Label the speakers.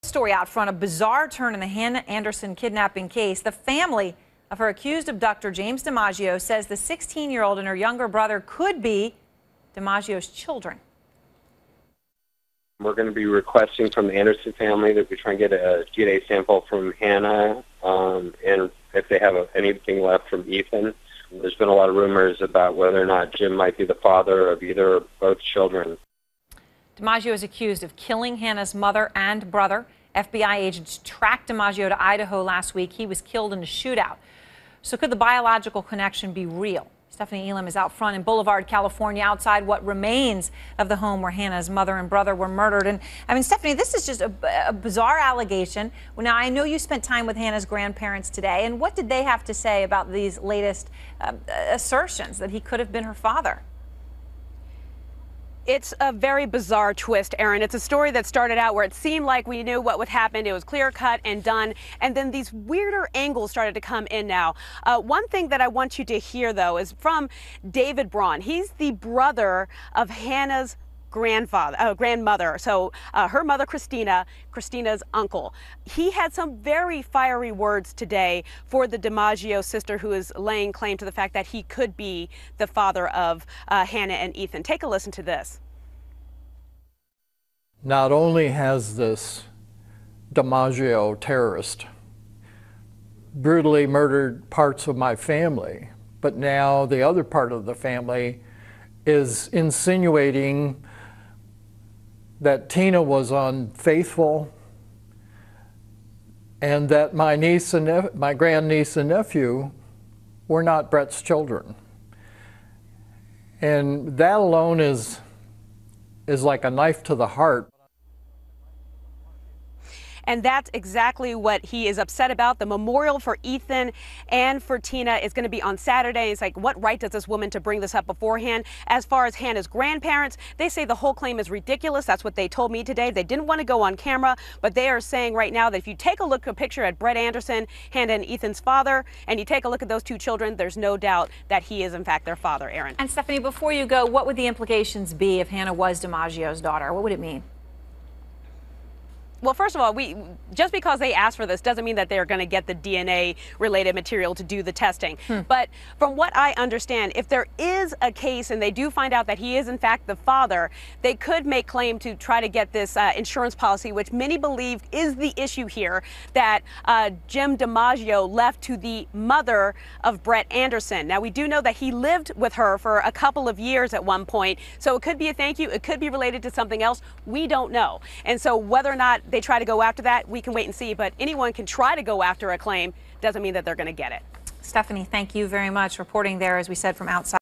Speaker 1: Story out front, a bizarre turn in the Hannah Anderson kidnapping case. The family of her accused abductor, James DiMaggio, says the 16-year-old and her younger brother could be DiMaggio's children.
Speaker 2: We're going to be requesting from the Anderson family that we try and get a DNA sample from Hannah, and if they have anything left from Ethan. There's been a lot of rumors about whether or not Jim might be the father of either or both children.
Speaker 1: DiMaggio is accused of killing Hannah's mother and brother. FBI agents tracked DiMaggio to Idaho last week. He was killed in a shootout. So could the biological connection be real? Stephanie Elam is out front in Boulevard, California, outside what remains of the home where Hannah's mother and brother were murdered. And I mean, Stephanie, this is just a bizarre allegation. Well, now, I know you spent time with Hannah's grandparents today. And what did they have to say about these latest assertions that he could have been her father?
Speaker 3: It's a very bizarre twist, Aaron. It's a story that started out where it seemed like we knew what would happen. It was clear cut and done. And then these weirder angles started to come in now. One thing that I want you to hear, though, is from David Braun. He's the brother of Hannah's grandmother. So her mother, Christina's uncle. He had some very fiery words today for the DiMaggio sister, who is laying claim to the fact that he could be the father of Hannah and Ethan. Take a listen to this.
Speaker 4: Not only has this DiMaggio terrorist brutally murdered parts of my family, but now the other part of the family is insinuating that Tina was unfaithful and that my grandniece and nephew were not Brett's children. And that alone is like a knife to the heart.
Speaker 3: And that's exactly what he is upset about. The memorial for Ethan and for Tina is going to be on Saturday. It's like, what right does this woman to bring this up beforehand? As far as Hannah's grandparents, they say the whole claim is ridiculous. That's what they told me today. They didn't want to go on camera, but they are saying right now that if you take a picture at Brett Anderson, Hannah and Ethan's father, and you take a look at those two children, there's no doubt that he is in fact their father, Aaron.
Speaker 1: And Stephanie, before you go, what would the implications be if Hannah was DiMaggio's daughter? What would it mean?
Speaker 3: Well, first of all, just because they asked for this doesn't mean that they're going to get the DNA-related material to do the testing. But from what I understand, if there is a case and they do find out that he is, in fact, the father, they could make claim to try to get this insurance policy, which many believe is the issue here, that Jim DiMaggio left to the mother of Brett Anderson. Now, we do know that he lived with her for a couple of years at one point, so it could be a thank you. It could be related to something else. We don't know. And so whether or not they try to go after that, we can wait and see. But anyone can try to go after a claim. Doesn't mean that they're going to get it.
Speaker 1: Stephanie, thank you very much. Reporting there, as we said, from outside.